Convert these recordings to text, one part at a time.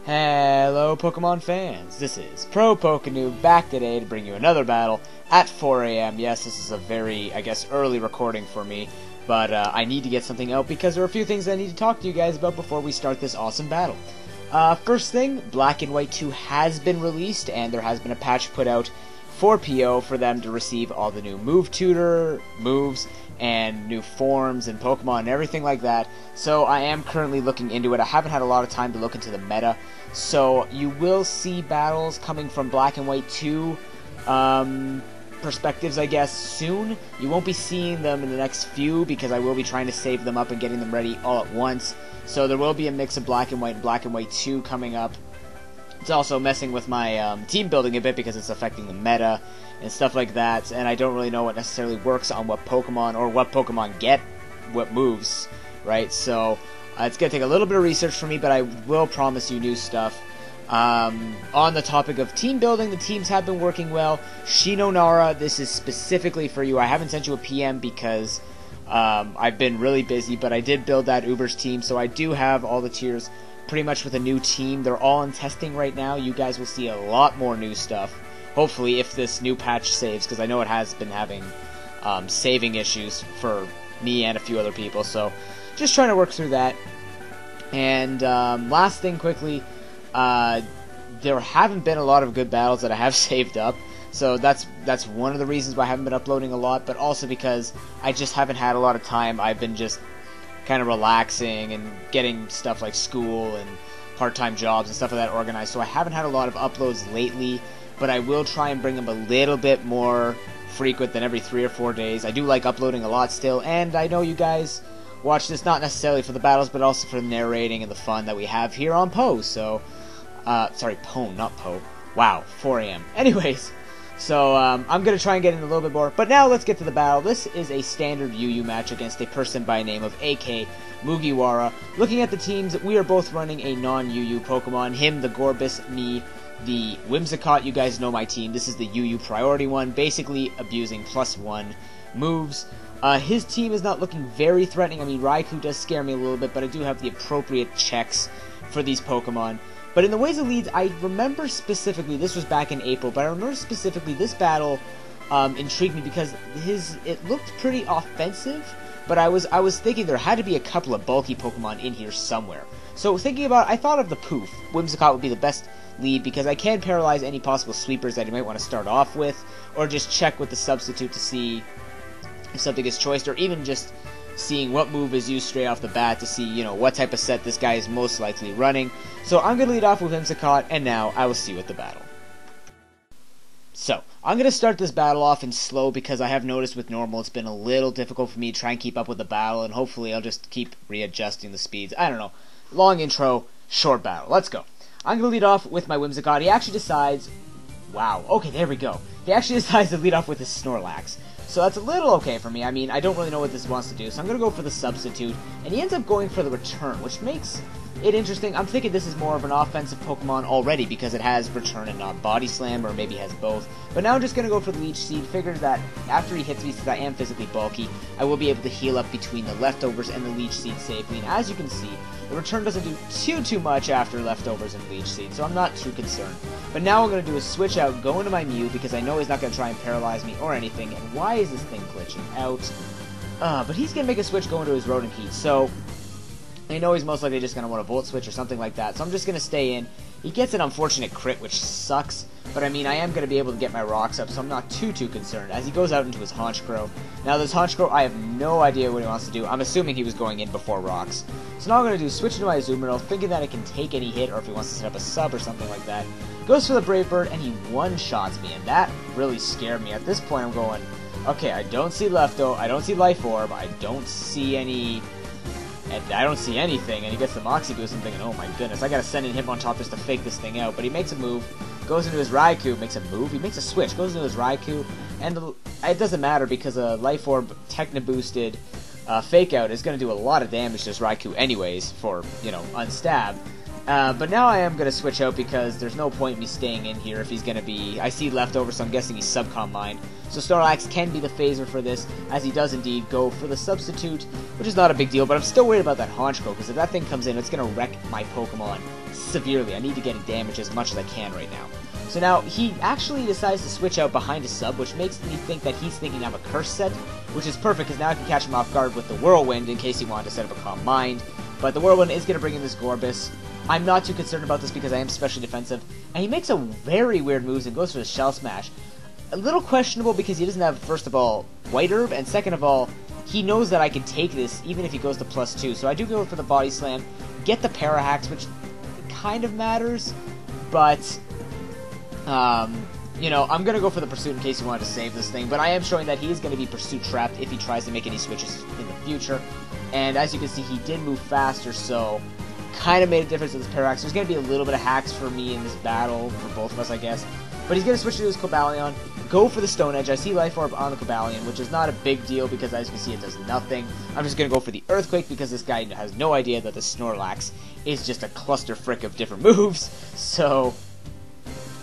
Hello Pokemon fans, this is ProPokeNoob back today to bring you another battle at 4 AM. Yes, this is a very, early recording for me, but I need to get something out because there are a few things I need to talk to you guys about before we start this awesome battle. First thing, Black and White 2 has been released, and there has been a patch put out for PO for them to receive all the new move tutor moves and new forms and Pokemon and everything like that. So I am currently looking into it. I haven't had a lot of time to look into the meta, so you will see battles coming from Black and White 2 perspectives, I guess, soon. You won't be seeing them in the next few because I will be trying to save them up and getting them ready all at once. So there will be a mix of Black and White 2 coming up. It's also messing with my team building a bit because it's affecting the meta and stuff like that, and I don't really know what necessarily works on what Pokemon or what Pokemon get what moves, right? So it's going to take a little bit of research for me, but I will promise you new stuff. On the topic of team building, the teams have been working well. Shino Nara, this is specifically for you. I haven't sent you a PM because I've been really busy, but I did build that Uber's team, so I do have all the tiers pretty much with a new team. They're all in testing right now. You guys will see a lot more new stuff, hopefully, if this new patch saves, because I know it has been having saving issues for me and a few other people, so just trying to work through that. And last thing quickly, there haven't been a lot of good battles that I have saved up, so that's one of the reasons why I haven't been uploading a lot, but also because I just haven't had a lot of time. I've been just kind of relaxing and getting stuff like school and part-time jobs and stuff like that organized, so I haven't had a lot of uploads lately, but I will try and bring them a little bit more frequent than every 3 or 4 days. I do like uploading a lot still, and I know you guys watch this not necessarily for the battles, but also for the narrating and the fun that we have here on Poe, so, sorry, Pone, not Poe. Wow, 4 AM. Anyways, so I'm going to try and get in a little bit more, but now let's get to the battle. This is a standard UU match against a person by name of AK Mugiwara. Looking at the teams, we are both running a non-UU Pokemon. Him, the Gorbis, me, the Whimsicott. You guys know my team. This is the UU priority one, basically abusing +1 moves. His team is not looking very threatening. I mean, Raikou does scare me a little bit, but I do have the appropriate checks for these Pokemon. But in the ways it leads, I remember specifically, this was back in April, but I remember specifically this battle intrigued me because it looked pretty offensive, but I was thinking there had to be a couple of bulky Pokemon in here somewhere. So thinking about, I thought of the Poof. Whimsicott would be the best lead because I can paralyze any possible sweepers that you might want to start off with, or just check with the substitute to see if something is choiced, or even just seeing what move is used straight off the bat to see, you know, what type of set this guy is most likely running. So I'm going to lead off with Whimsicott, and now I will see with the battle. So, I'm going to start this battle off in slow because I have noticed with normal it's been a little difficult for me to try and keep up with the battle, and hopefully I'll just keep readjusting the speeds. I don't know. Long intro, short battle. Let's go. I'm going to lead off with my Whimsicott. He actually decides... Wow. Okay, there we go. He actually decides to lead off with his Snorlax. So that's a little okay for me. I mean, I don't really know what this wants to do, so I'm going to go for the substitute, and he ends up going for the return, which makes it interesting. I'm thinking this is more of an offensive Pokemon already because it has return and not body slam, or maybe has both. But now I'm just going to go for the Leech Seed, figure that after he hits me, since I am physically bulky, I will be able to heal up between the leftovers and the Leech Seed safely, and as you can see, the return doesn't do too much after leftovers and Leech Seed, so I'm not too concerned. But now what I'm going to do is switch out, go into my Mew, because I know he's not going to try and paralyze me or anything, and why is this thing glitching out? But he's going to make a switch, go into his Rodent Heat, so I know he's most likely just going to want a Volt Switch or something like that, so I'm just going to stay in. He gets an unfortunate crit, which sucks, but I mean, I am going to be able to get my rocks up, so I'm not too concerned, as he goes out into his Honchkrow. Now, this Honchkrow, I have no idea what he wants to do. I'm assuming he was going in before rocks. So now I'm going to do switch into my Azumarill, thinking that it can take any hit, or if he wants to set up a sub or something like that. Goes for the Brave Bird, and he one-shots me, and that really scared me. At this point, I'm going, okay, I don't see Lefto, I don't see Life Orb, I don't see any... And I don't see anything, and he gets the Moxie Boost, and I'm thinking, oh my goodness, I gotta send in Hitmontop just to fake this thing out. But he makes a move, goes into his Raikou, makes a move, he makes a switch, goes into his Raikou, and it doesn't matter because a Life Orb Techno-boosted Fake Out is gonna do a lot of damage to this Raikou anyways for, you know, unstab. But now I am going to switch out because there's no point in me staying in here if he's going to be... I see leftovers, so I'm guessing he's Subcom Mine. So Snorlax can be the phaser for this, as he does indeed go for the substitute, which is not a big deal, but I'm still worried about that Honchkrow, because if that thing comes in, it's going to wreck my Pokemon severely. I need to get it damaged as much as I can right now. So now, he actually decides to switch out behind a sub, which makes me think that he's thinking I'm a curse set, which is perfect, because now I can catch him off guard with the Whirlwind in case he wanted to set up a Calm Mind. But the Whirlwind is going to bring in this Gorbis. I'm not too concerned about this because I am specially defensive. And he makes a very weird moves and goes for the Shell Smash. A little questionable because he doesn't have, first of all, White Herb, and second of all, he knows that I can take this even if he goes to +2. So I do go for the Body Slam, get the Para-Hacks, which kind of matters, but you know, I'm going to go for the Pursuit in case he wanted to save this thing, but I am showing that he is going to be Pursuit trapped if he tries to make any switches in the future. And as you can see, he did move faster, so kind of made a difference with his Parallax. There's going to be a little bit of hacks for me in this battle, for both of us, I guess. But he's going to switch to his Cobalion, go for the Stone Edge. I see Life Orb on the Cobalion, which is not a big deal because, as you can see, it does nothing. I'm just going to go for the Earthquake because this guy has no idea that the Snorlax is just a cluster frick of different moves. So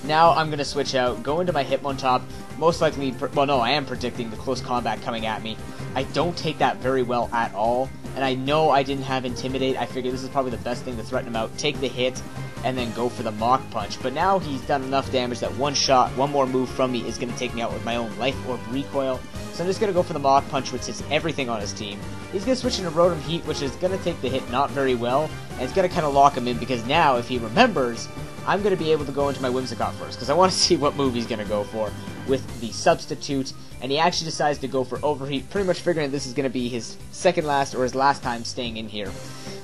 now I'm going to switch out, go into my Hitmontop, most likely, well no, I am predicting the close combat coming at me. I don't take that very well at all, and I know I didn't have Intimidate. I figured this is probably the best thing to threaten him out, take the hit, and then go for the Mach Punch. But now he's done enough damage that one shot, one more move from me is going to take me out with my own Life Orb Recoil. So I'm just going to go for the Mach Punch, which hits everything on his team. He's going to switch into Rotom Heat, which is going to take the hit not very well, and it's going to kind of lock him in because now, if he remembers, I'm going to be able to go into my Whimsicott first, because I want to see what move he's going to go for with the Substitute, and he actually decides to go for Overheat, pretty much figuring this is going to be his second last or his last time staying in here.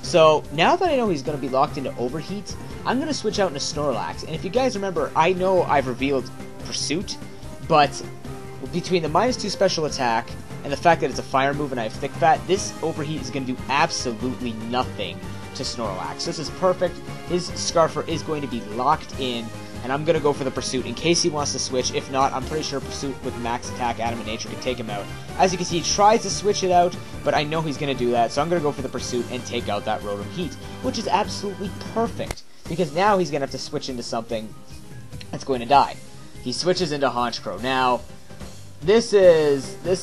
So now that I know he's going to be locked into Overheat, I'm going to switch out into Snorlax, and if you guys remember, I know I've revealed Pursuit, but between the -2 special attack and the fact that it's a fire move and I have Thick Fat, this Overheat is going to do absolutely nothing to Snorlax. This is perfect. His Scarfer is going to be locked in, and I'm going to go for the Pursuit in case he wants to switch. If not, I'm pretty sure Pursuit with Max Attack, Adamant Nature can take him out. As you can see, he tries to switch it out, but I know he's going to do that, so I'm going to go for the Pursuit and take out that Rotom Heat, which is absolutely perfect, because now he's going to have to switch into something that's going to die. He switches into Honchkrow. Now, this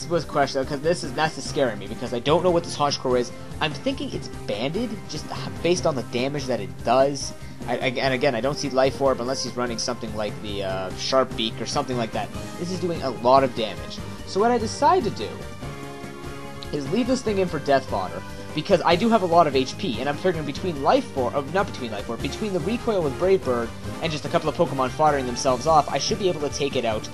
was questionable because that's scaring me because I don't know what this Honchkrow is. I'm thinking it's banded just based on the damage that it does. And again, I don't see Life Orb unless he's running something like the Sharp Beak or something like that. This is doing a lot of damage. So what I decide to do is leave this thing in for Death Fodder because I do have a lot of HP, and I'm figuring between between the recoil with Brave Bird and just a couple of Pokemon foddering themselves off, I should be able to take it out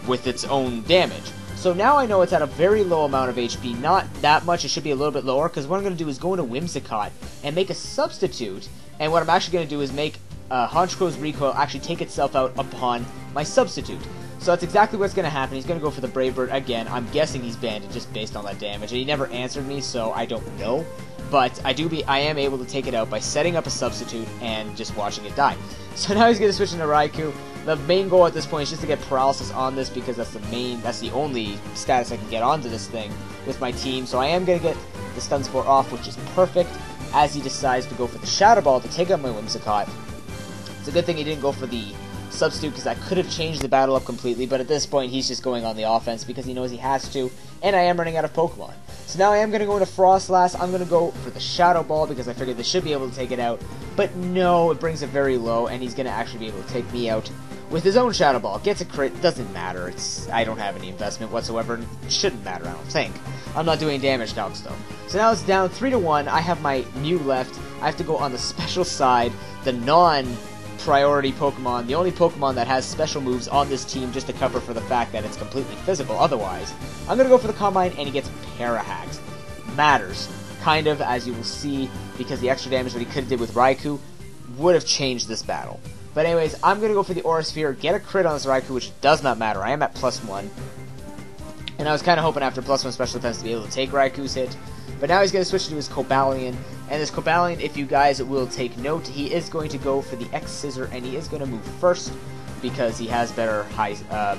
with its own damage. So now I know it's at a very low amount of HP, not that much, it should be a little bit lower, because what I'm going to do is go into Whimsicott and make a Substitute, and what I'm actually going to do is make Honchkrow's Recoil actually take itself out upon my Substitute. So that's exactly what's going to happen. He's going to go for the Brave Bird again. I'm guessing he's banded just based on that damage, and he never answered me, so I don't know. But I am able to take it out by setting up a Substitute and just watching it die. So now he's going to switch into Raikou. The main goal at this point is just to get Paralysis on this because that's the only status I can get onto this thing with my team. So I am going to get the Stun Spore off, which is perfect, as he decides to go for the Shadow Ball to take out my Whimsicott. It's a good thing he didn't go for the Substitute because that could have changed the battle up completely, but at this point he's just going on the offense because he knows he has to, and I am running out of Pokemon. So now I am going to go into Frostlass. I'm going to go for the Shadow Ball because I figured this should be able to take it out, but no, it brings it very low, and he's going to actually be able to take me out with his own Shadow Ball. Gets a crit, doesn't matter, I don't have any investment whatsoever, it shouldn't matter, I don't think. I'm not doing damage calcs though. So now it's down 3-1, I have my Mew left, I have to go on the special side, the non-priority Pokemon, the only Pokemon that has special moves on this team just to cover for the fact that it's completely physical otherwise. I'm going to go for the Combine, and he gets Para-Hacks. Matters, kind of, as you will see, because the extra damage that he could have did with Raikou would have changed this battle. But anyways, I'm going to go for the Aura Sphere, get a crit on this Raikou, which does not matter. I am at +1. And I was kind of hoping after +1 special defense to be able to take Raikou's hit. But now he's going to switch to his Cobalion. And this Cobalion, if you guys will take note, he is going to go for the X-Scissor, and he is going to move first because he has better high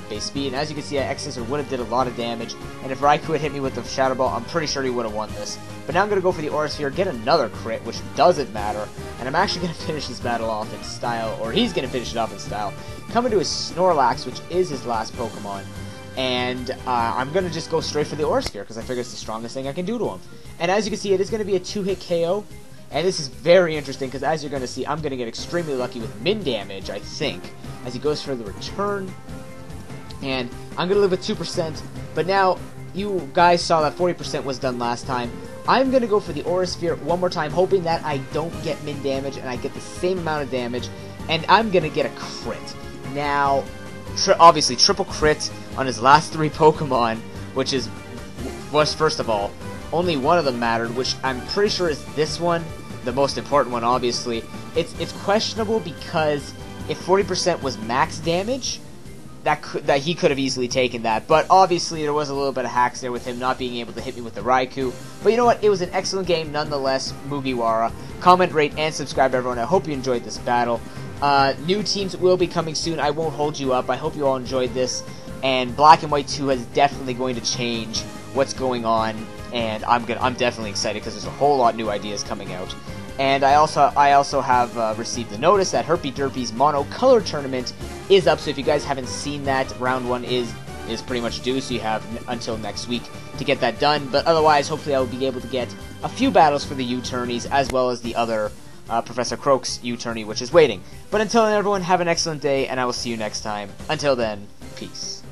base speed. And as you can see, X-Scissor would have did a lot of damage. And if Raikou had hit me with the Shadow Ball, I'm pretty sure he would have won this. But now I'm going to go for the Aura Sphere, get another crit, which doesn't matter. And I'm actually going to finish this battle off in style, or he's going to finish it off in style. Coming to his Snorlax, which is his last Pokemon. And I'm going to just go straight for the Aura Sphere, because I figure it's the strongest thing I can do to him. And as you can see, it is going to be a 2-hit KO. And this is very interesting because, as you're going to see, I'm going to get extremely lucky with min damage, I think, as he goes for the return. And I'm going to live with 2%, but now you guys saw that 40% was done last time. I'm going to go for the Aura Sphere one more time, hoping that I don't get min damage and I get the same amount of damage, and I'm going to get a crit. Now, obviously, triple crit on his last 3 Pokemon, which was, first of all, only one of them mattered, which I'm pretty sure is this one, the most important one, obviously. It's questionable because if 40% was max damage, that he could have easily taken that, but obviously there was a little bit of hacks there with him not being able to hit me with the Raikou. But you know what? It was an excellent game nonetheless, Mugiwara. Comment, rate, and subscribe, everyone. I hope you enjoyed this battle. New teams will be coming soon. I won't hold you up. I hope you all enjoyed this. And Black and White 2 is definitely going to change what's going on, and I'm definitely excited because there's a whole lot of new ideas coming out. And I also have received the notice that Herpy Derpy's Mono Color Tournament is up, so if you guys haven't seen that, round 1 is pretty much due, so you have until next week to get that done. But otherwise, hopefully I will be able to get a few battles for the U-Tourneys, as well as the other Professor Croak's U-Tourney, which is waiting. But until then, everyone, have an excellent day, and I will see you next time. Until then, peace.